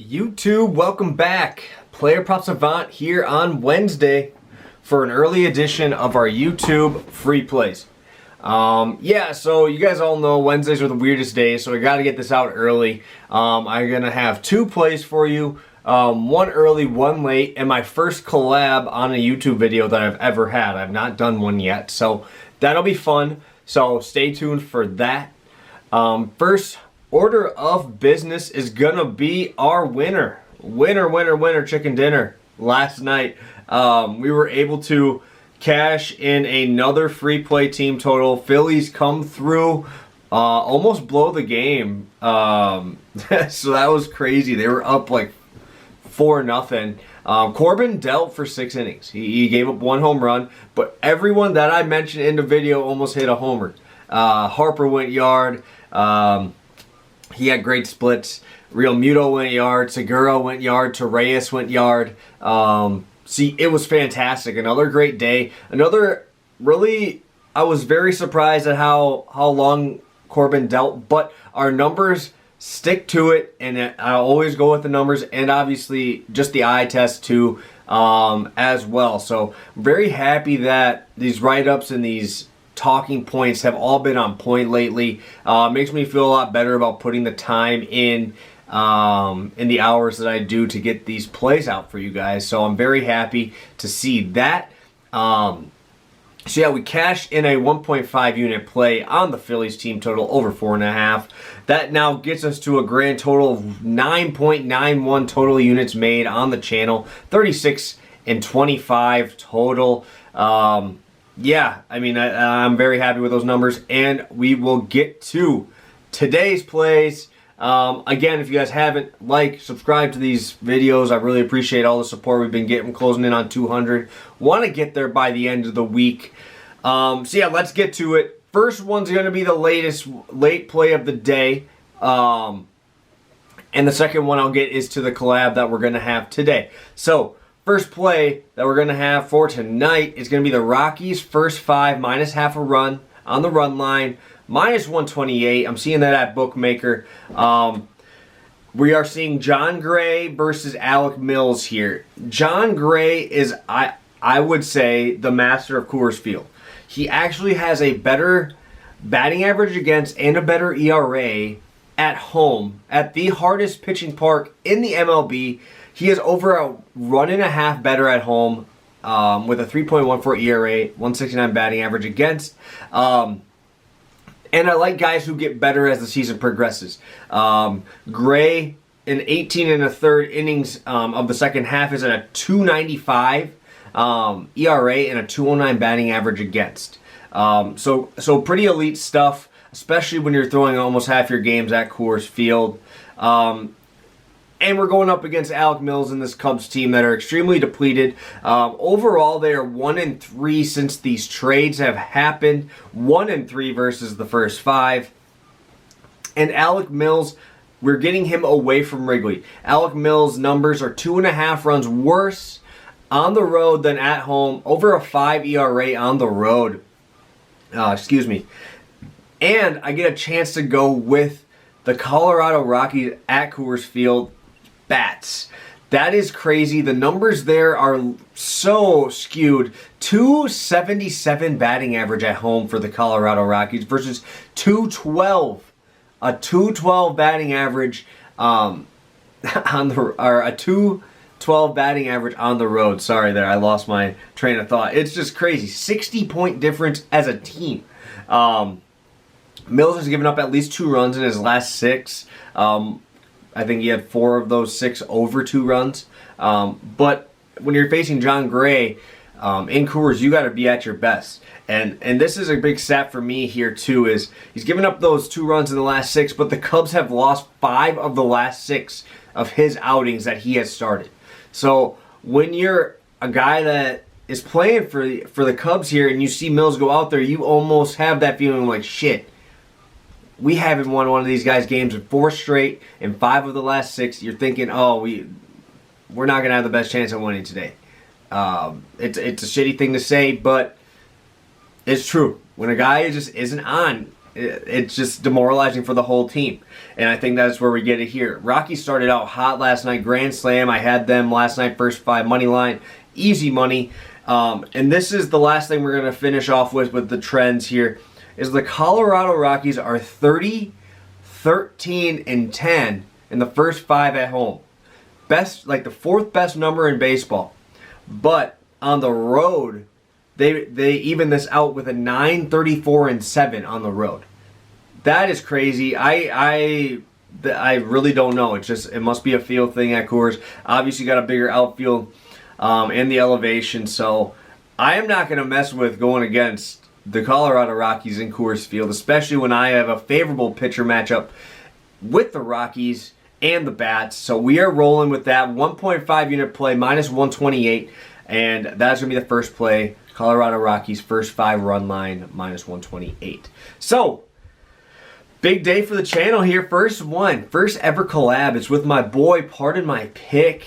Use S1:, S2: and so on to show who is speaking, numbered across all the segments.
S1: YouTube, welcome back. Player Prop Savant here on Wednesday for an early edition of our YouTube free plays. So you guys all know Wednesdays are the weirdest days, so I got to get this out early. I'm going to have two plays for you, one early, one late, and my first collab on a YouTube video that I've ever had. I've not done one yet, so that'll be fun. So stay tuned for that. First order of business is gonna be our winner chicken dinner last night. We were able to cash in another free play team total. Phillies come through, almost blow the game. So that was crazy. They were up like 4-0. Corbin dealt for 6 innings. He gave up 1 home run, but everyone that I mentioned in the video almost hit a homer. Harper went yard. He had great splits. Real Muto went yard. Segura went yard. Torreyes went yard. It was fantastic. Another great day. I was very surprised at how long Corbin dealt, but our numbers stick to it, and I always go with the numbers, and obviously just the eye test too, as well. So I'm very happy that these write-ups and these talking points have all been on point lately. Makes me feel a lot better about putting the time in the hours that I do to get these plays out for you guys. So I'm very happy to see that. We cashed in a 1.5 unit play on the Phillies team total over 4.5. That now gets us to a grand total of 9.91 total units made on the channel. 36 and 25 total. I'm very happy with those numbers, and we will get to today's plays. Again, if you guys haven't subscribed to these videos, I really appreciate all the support we've been getting. Closing in on 200. Want to get there by the end of the week. Let's get to it. First one's going to be the late play of the day. And the second one I'll get is to the collab that we're going to have today. So, first play that we're going to have for tonight is going to be the Rockies first 5 minus half a run on the run line. Minus 128. I'm seeing that at Bookmaker. We are seeing John Gray versus Alec Mills here. John Gray is, I would say, the master of Coors Field. He actually has a better batting average against and a better ERA at home at the hardest pitching park in the MLB. He is over a 1.5 better at home with a 3.14 ERA, 169 batting average against. And I like guys who get better as the season progresses. Gray, in 18 1/3 innings of the second half, is at a 2.95 ERA and a 2.09 batting average against. So pretty elite stuff, especially when you're throwing almost half your games at Coors Field. And we're going up against Alec Mills and this Cubs team that are extremely depleted. Overall, they are 1-3 since these trades have happened. 1-3 versus the first 5. And Alec Mills, we're getting him away from Wrigley. Alec Mills' numbers are 2.5 runs worse on the road than at home. Over a 5 ERA on the road. And I get a chance to go with the Colorado Rockies at Coors Field bats. That is crazy. The numbers there are so skewed. 277 batting average at home for the Colorado Rockies versus 212. A 212 batting average a 212 batting average on the road. Sorry there, I lost my train of thought. It's just crazy. 60-point difference as a team. Mills has given up at least 2 runs in his last 6. I think he had 4 of those 6 over 2 runs. But when you're facing John Gray in Coors, you got to be at your best. And this is a big stat for me here too. Is he's given up those 2 runs in the last 6, but the Cubs have lost 5 of the last 6 of his outings that he has started. So when you're a guy that is playing for the Cubs here, and you see Mills go out there, you almost have that feeling like, shit, we haven't won one of these guys' games in 4 straight, and 5 of the last 6. You're thinking, oh, we're not gonna have the best chance at winning today. It's a shitty thing to say, but it's true. When a guy just isn't on, it's just demoralizing for the whole team. And I think that's where we get it here. Rockies started out hot last night, grand slam. I had them last night, first 5 money line, easy money. And this is the last thing we're going to finish off with the trends here, is the Colorado Rockies are 30, 13, and 10 in the first 5 at home. Best, like the 4th best number in baseball. But on the road, they even this out with a 9, 34, and 7 on the road. That is crazy. I really don't know. It must be a field thing at Coors. Obviously got a bigger outfield and the elevation. So I am not going to mess with going against the Colorado Rockies in Coors Field, especially when I have a favorable pitcher matchup with the Rockies and the Bats. So we are rolling with that 1.5 unit play, minus 128. And that's going to be the first play. Colorado Rockies, first 5 run line, minus 128. So, big day for the channel here. First ever collab. It's with my boy, PardonMyPick.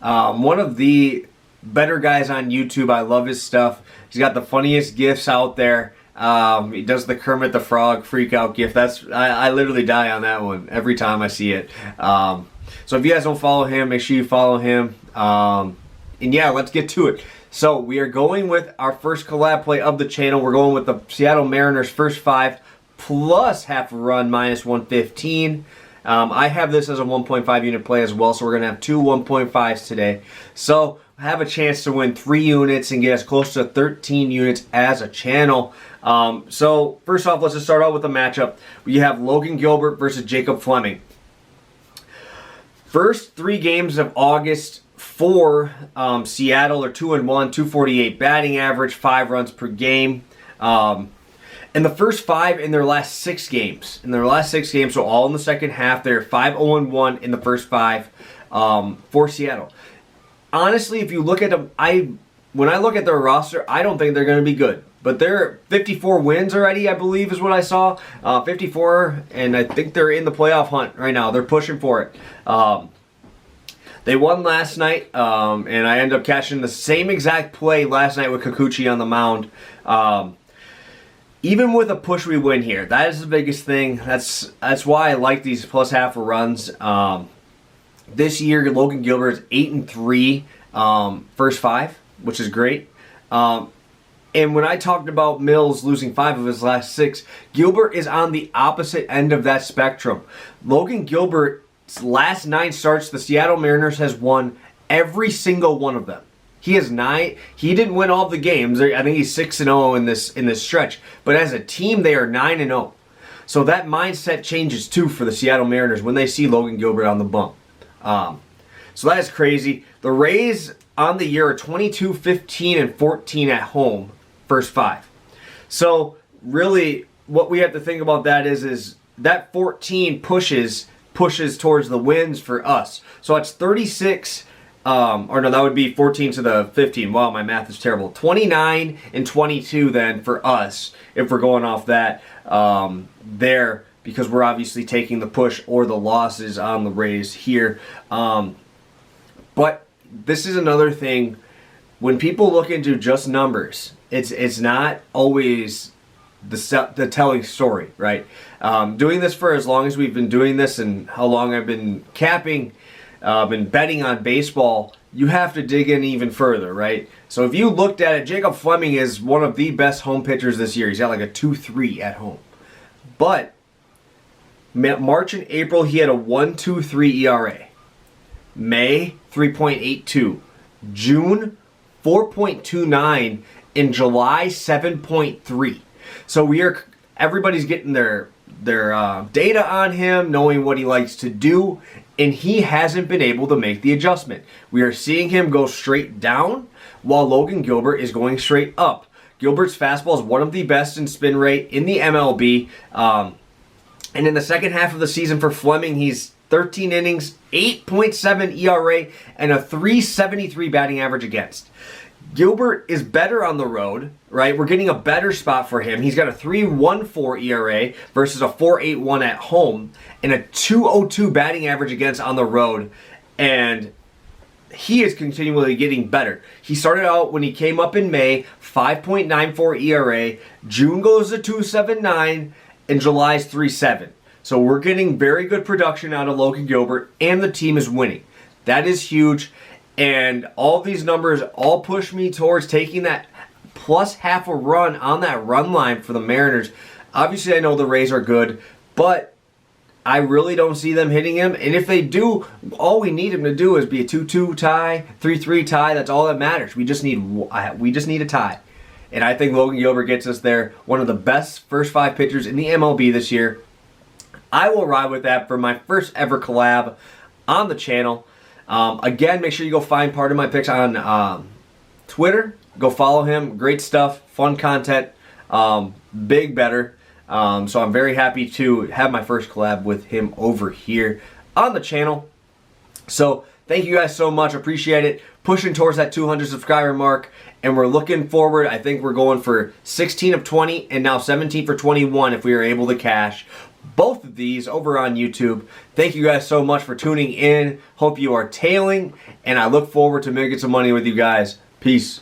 S1: One of the better guys on YouTube. I love his stuff. He's got the funniest gifs out there. He does the Kermit the Frog freak out gif. I literally die on that one every time I see it. So if you guys don't follow him, make sure you follow him. And yeah, let's get to it. So we are going with our first collab play of the channel. We're going with the Seattle Mariners first 5 plus half a run, minus 115. I have this as a 1.5 unit play as well, so we're going to have 2 1.5s today. So have a chance to win 3 units and get us close to 13 units as a channel. So first off, let's just start out with the matchup. We have Logan Gilbert versus Jacob Fleming. First 3 games of August for Seattle are 2-1, 248 batting average, 5 runs per game. In the first 5 in their last 6 games. So all in the second half, they're 5-0-1 in the first 5 for Seattle. Honestly, if you look at them, when I look at their roster, I don't think they're going to be good. But they're 54 wins already, I believe, is what I saw. 54, and I think they're in the playoff hunt right now. They're pushing for it. They won last night, and I ended up catching the same exact play last night with Kikuchi on the mound. Even with a push, we win here. That is the biggest thing. That's why I like these plus half runs. This year, Logan Gilbert is 8-3 first 5, which is great. And when I talked about Mills losing 5 of his last 6, Gilbert is on the opposite end of that spectrum. Logan Gilbert's last 9 starts, the Seattle Mariners has won every single one of them. He has 9. He didn't win all the games. I think he's 6-0 in this stretch. But as a team, they are 9-0. So that mindset changes too for the Seattle Mariners when they see Logan Gilbert on the bump. So that is crazy. The Rays on the year are 22, 15, and 14 at home, first 5. So really, what we have to think about that is that 14 pushes towards the wins for us. So it's 36, or no, that would be 14 to the 15. Wow, my math is terrible. 29 and 22 then for us, if we're going off that there, because we're obviously taking the push or the losses on the Rays here. But this is another thing. When people look into just numbers, it's not always the telling story, right? Doing this for as long as we've been doing this and how long I've been capping and betting on baseball, you have to dig in even further, right? So if you looked at it, Jacob Fleming is one of the best home pitchers this year. He's got like a 2.3 at home. But March and April, he had a 1.23 ERA. May, 3.82. June, 4.29. In July, 7.3. So everybody's getting their data on him, knowing what he likes to do, and he hasn't been able to make the adjustment. We are seeing him go straight down, while Logan Gilbert is going straight up. Gilbert's fastball is one of the best in spin rate in the MLB. And in the second half of the season for Fleming, he's 13 innings, 8.7 ERA, and a 3.73 batting average against. Gilbert is better on the road, right? We're getting a better spot for him. He's got a 3.14 ERA versus a 4.81 at home and a 2.02 batting average against on the road. And he is continually getting better. He started out when he came up in May, 5.94 ERA. June goes to 2.79. and July's 3.7. So we're getting very good production out of Logan Gilbert, and the team is winning. That is huge, and all these numbers all push me towards taking that plus half a run on that run line for the Mariners. Obviously, I know the Rays are good, but I really don't see them hitting him. And if they do, all we need him to do is be a 2-2 tie, 3-3 tie. That's all that matters. We just need a tie. And I think Logan Gilbert gets us there. One of the best first 5 pitchers in the MLB this year. I will ride with that for my first ever collab on the channel. Again, make sure you go find PardonMyPicks on Twitter. Go follow him. Great stuff. Fun content. Big better. So I'm very happy to have my first collab with him over here on the channel. So thank you guys so much. Appreciate it. Pushing towards that 200 subscriber mark. And we're looking forward. I think we're going for 16 of 20 and now 17 for 21 if we are able to cash both of these over on YouTube. Thank you guys so much for tuning in. Hope you are tailing. And I look forward to making some money with you guys. Peace.